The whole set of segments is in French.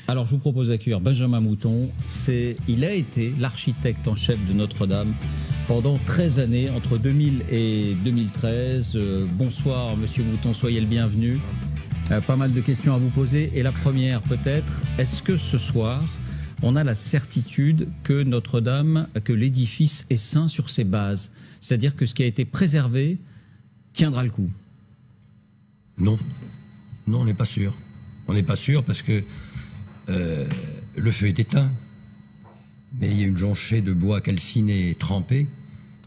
Alors, je vous propose d'accueillir Benjamin Mouton. Il a été l'architecte en chef de Notre-Dame pendant 13 années, entre 2000 et 2013. Bonsoir, monsieur Mouton, soyez le bienvenu. Pas mal de questions à vous poser. Et la première, peut-être, est-ce que ce soir, on a la certitude que Notre-Dame, que l'édifice est sain sur ses bases? C'est-à-dire que ce qui a été préservé tiendra le coup? Non. Non, on n'est pas sûr. On n'est pas sûr parce que le feu est éteint. Mais il y a une jonchée de bois calciné et trempé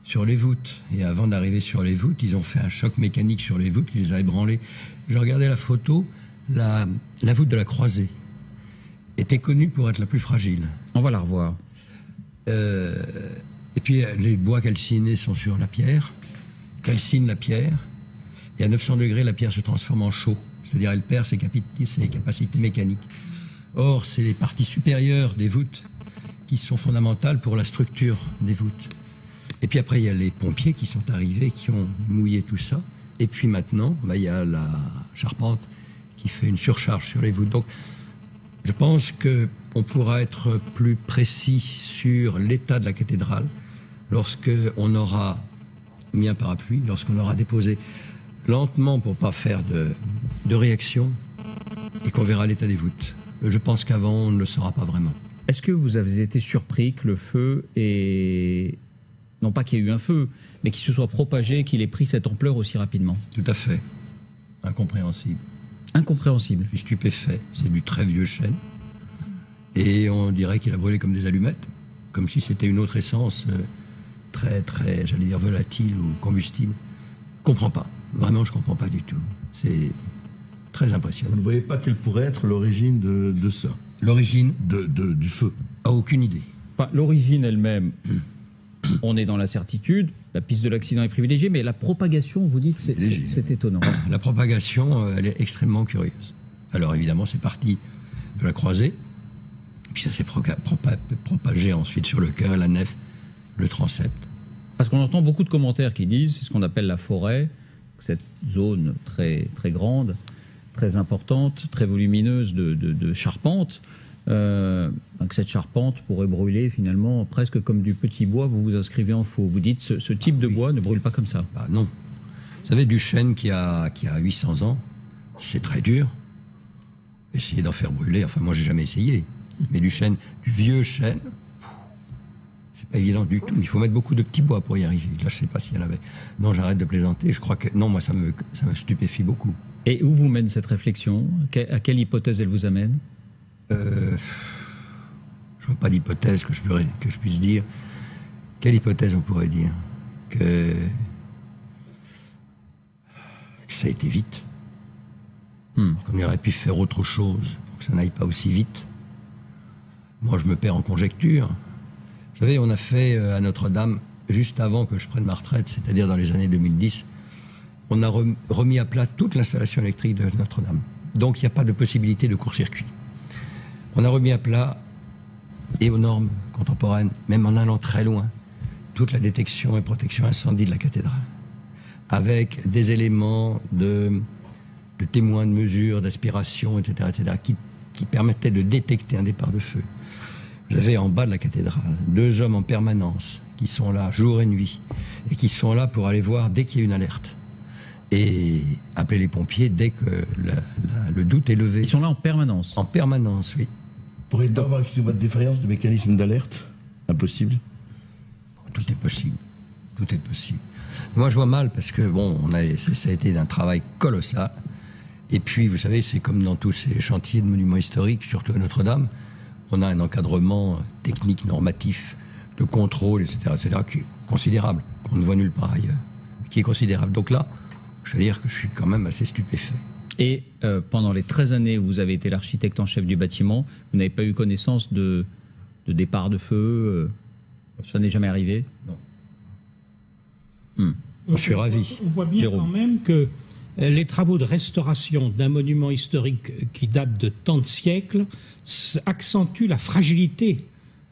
sur les voûtes. Et avant d'arriver sur les voûtes, ils ont fait un choc mécanique sur les voûtes qui les a ébranlées. Je regardais la photo, la voûte de la croisée était connue pour être la plus fragile. On va la revoir. Et puis les bois calcinés sont sur la pierre, calcinent la pierre, et à 900 degrés, la pierre se transforme en chaux. C'est-à-dire elle perd ses capacités mécaniques. Or, c'est les parties supérieures des voûtes qui sont fondamentales pour la structure des voûtes. Et puis après, il y a les pompiers qui sont arrivés, qui ont mouillé tout ça. Et puis maintenant, il y a la charpente qui fait une surcharge sur les voûtes. Donc, je pense qu'on pourra être plus précis sur l'état de la cathédrale lorsqu'on aura mis un parapluie, lorsqu'on aura déposé lentement pour ne pas faire de réaction et qu'on verra l'état des voûtes. Je pense qu'avant, on ne le saura pas vraiment. Est-ce que vous avez été surpris que le feu ait... Non pas qu'il y ait eu un feu, mais qu'il se soit propagé, qu'il ait pris cette ampleur aussi rapidement? Tout à fait. Incompréhensible. Incompréhensible. Je suis stupéfait. C'est du très vieux chêne. Et on dirait qu'il a brûlé comme des allumettes, comme si c'était une autre essence très, j'allais dire, volatile ou combustible. Je ne comprends pas. Vraiment, je ne comprends pas du tout. C'est très impressionnant. Vous ne voyez pas quelle pourrait être l'origine de ça? L'origine du feu? Aucune idée. Enfin, l'origine elle-même, on est dans la certitude. La piste de l'accident est privilégiée, mais la propagation, vous dites, c'est étonnant. La propagation, elle est extrêmement curieuse. Alors évidemment, c'est parti de la croisée, puis ça s'est propagé ensuite sur le chœur, la nef, le transept. Parce qu'on entend beaucoup de commentaires qui disent, c'est ce qu'on appelle la forêt, cette zone très, très grande, très importante, très volumineuse de charpente, que cette charpente pourrait brûler finalement presque comme du petit bois. Vous vous inscrivez en faux. Vous dites ce type de bois ne brûle pas comme ça. Bah non. Vous savez, du chêne qui a 800 ans, c'est très dur. Essayer d'en faire brûler, enfin moi j'ai jamais essayé. Mais du vieux chêne, c'est pas évident du tout. Il faut mettre beaucoup de petits bois pour y arriver. Là je sais pas s'il y en avait. Non, j'arrête de plaisanter. Je crois que non, moi ça me stupéfie beaucoup. Et où vous mène cette réflexion? À quelle hypothèse elle vous amène? Je vois pas d'hypothèse que je puisse dire. Quelle hypothèse on pourrait dire? Que ça a été vite. Qu'on aurait pu faire autre chose pour que ça n'aille pas aussi vite. Moi, je me perds en conjecture. Vous savez, on a fait à Notre-Dame, juste avant que je prenne ma retraite, c'est-à-dire dans les années 2010, on a remis à plat toute l'installation électrique de Notre-Dame. Donc, il n'y a pas de possibilité de court-circuit. On a remis à plat, et aux normes contemporaines, même en allant très loin, toute la détection et protection incendie de la cathédrale, avec des éléments de témoins, de mesures, d'aspiration, etc., qui permettaient de détecter un départ de feu. Vous avez en bas de la cathédrale 2 hommes en permanence qui sont là jour et nuit et qui sont là pour aller voir dès qu'il y a une alerte et appeler les pompiers dès que le doute est levé. Ils sont là en permanence? En permanence, oui. Pourrait-il avoir votre défaillance de mécanisme d'alerte? Impossible? Tout est possible. Tout est possible. Moi, je vois mal parce que, bon, ça a été un travail colossal. Et puis, vous savez, c'est comme dans tous ces chantiers de monuments historiques, surtout à Notre-Dame, on a un encadrement technique, normatif, de contrôle, etc., qui est considérable, qu'on ne voit nulle part ailleurs, qui est considérable. Donc là, je veux dire que je suis quand même assez stupéfait. Et pendant les 13 années où vous avez été l'architecte en chef du bâtiment, vous n'avez pas eu connaissance de départ de feu? Ça n'est jamais arrivé? Non. Je suis ravi. On voit bien Jérôme. quand même que les travaux de restauration d'un monument historique qui date de tant de siècles accentuent la fragilité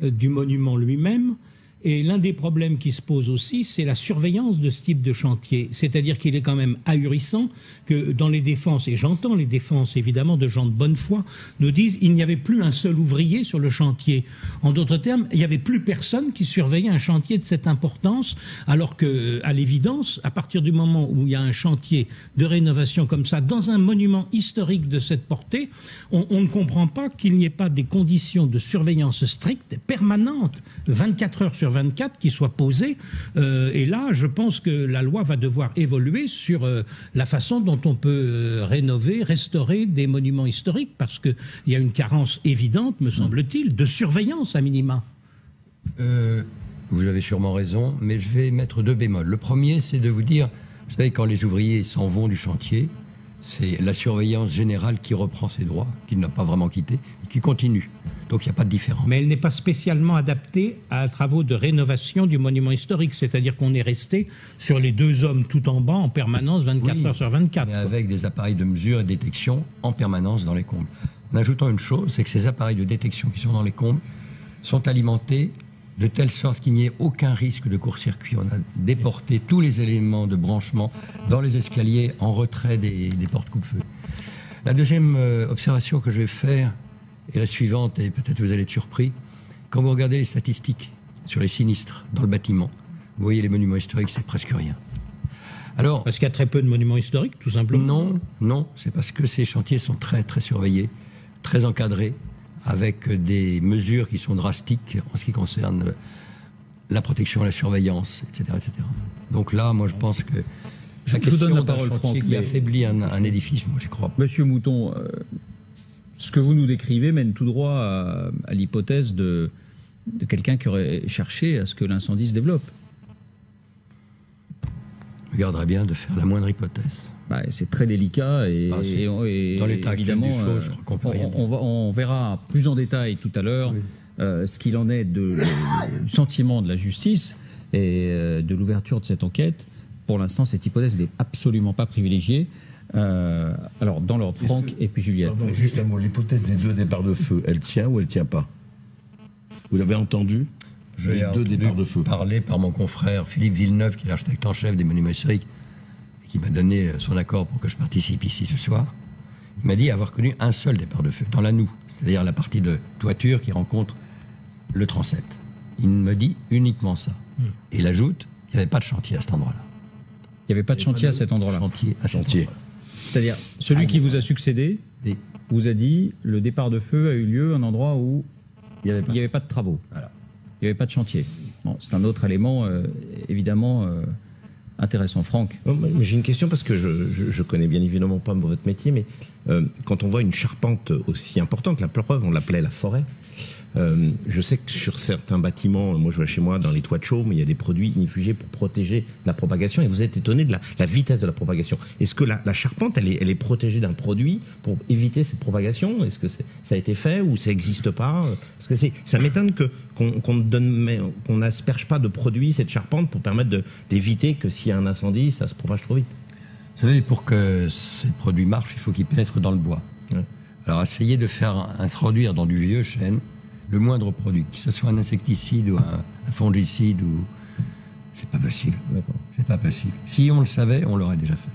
du monument lui-même Et l'un des problèmes qui se pose aussi, c'est la surveillance de ce type de chantier. C'est-à-dire qu'il est quand même ahurissant que dans les défenses, et j'entends les défenses évidemment de gens de bonne foi, nous disent il n'y avait plus un seul ouvrier sur le chantier. En d'autres termes, il n'y avait plus personne qui surveillait un chantier de cette importance, alors que, à l'évidence, à partir du moment où il y a un chantier de rénovation comme ça, dans un monument historique de cette portée, on ne comprend pas qu'il n'y ait pas des conditions de surveillance strictes, permanentes, 24 heures sur 24 qui soit posée. Et là, je pense que la loi va devoir évoluer sur la façon dont on peut rénover, restaurer des monuments historiques, parce qu'il y a une carence évidente, me semble-t-il, de surveillance à minima. Vous avez sûrement raison, mais je vais mettre 2 bémols. Le premier, c'est de vous dire, vous savez, quand les ouvriers s'en vont du chantier, c'est la surveillance générale qui reprend ses droits, qui n'a pas vraiment quitté, et qui continue. Donc il n'y a pas de différence. Mais elle n'est pas spécialement adaptée à travaux de rénovation du monument historique. C'est-à-dire qu'on est resté sur les 2 hommes tout en bas en permanence 24 heures sur 24. Mais avec des appareils de mesure et de détection en permanence dans les combles. En ajoutant une chose, c'est que ces appareils de détection qui sont dans les combles sont alimentés de telle sorte qu'il n'y ait aucun risque de court-circuit. On a déporté tous les éléments de branchement dans les escaliers en retrait des portes coupe-feu. La deuxième observation que je vais faire est la suivante, et peut-être vous allez être surpris. Quand vous regardez les statistiques sur les sinistres dans le bâtiment, vous voyez les monuments historiques, c'est presque rien. Alors, parce qu'il y a très peu de monuments historiques, tout simplement. Non, c'est parce que ces chantiers sont très, très surveillés, très encadrés, avec des mesures qui sont drastiques en ce qui concerne la protection, la surveillance, etc., etc. Donc là, moi, je pense que je vous donne la parole, Franck, Franck, qui affaiblit un édifice, moi, j'y crois pas. Monsieur Mouton, ce que vous nous décrivez mène tout droit à l'hypothèse de quelqu'un qui aurait cherché à ce que l'incendie se développe. Je garderais bien de faire la moindre hypothèse. C'est très délicat et dans l'état évidemment des choses, je crois qu'on peut rien dire. On verra plus en détail tout à l'heure ce qu'il en est du sentiment de la justice et de l'ouverture de cette enquête. Pour l'instant, cette hypothèse n'est absolument pas privilégiée. Alors, dans l'ordre, Franck et puis Juliette. Pardon, juste un mot. L'hypothèse des 2 départs de feu, elle tient ou elle tient pas? Vous l'avez entendu? J'ai entendu parler par mon confrère Philippe Villeneuve, qui est l'architecte en chef des monuments historiques, qui m'a donné son accord pour que je participe ici ce soir. Il m'a dit avoir connu un seul départ de feu, dans la noue, c'est-à-dire la partie de toiture qui rencontre le transept. Il me dit uniquement ça. Et il ajoute, il n'y avait pas de chantier à cet endroit-là. Il n'y avait pas de chantier à cet endroit-là. Chantier. C'est-à-dire, celui qui vous a succédé vous a dit, le départ de feu a eu lieu à un endroit où il n'y avait pas de travaux. Voilà. Il n'y avait pas de chantier. Bon, c'est un autre élément, évidemment, intéressant. Franck. J'ai une question parce que je connais bien évidemment pas votre métier, mais quand on voit une charpente aussi importante, la preuve, on l'appelait la forêt. Je sais que sur certains bâtiments, moi je vois chez moi dans les toits de chaume, il y a des produits inifugés pour protéger la propagation, et vous êtes étonné de la vitesse de la propagation. Est-ce que la charpente, elle est protégée d'un produit pour éviter cette propagation? Est-ce que ça a été fait ou ça n'existe pas? Parce que ça m'étonne qu'on n'asperge pas de produits cette charpente pour permettre d'éviter que s'il y a un incendie, ça se propage trop vite. Vous savez, pour que ces produits marchent, il faut qu'ils pénètrent dans le bois. Ouais. Alors essayez de faire introduire dans du vieux chêne le moindre produit, que ce soit un insecticide ou un fongicide, c'est pas possible. C'est pas possible. Si on le savait, on l'aurait déjà fait.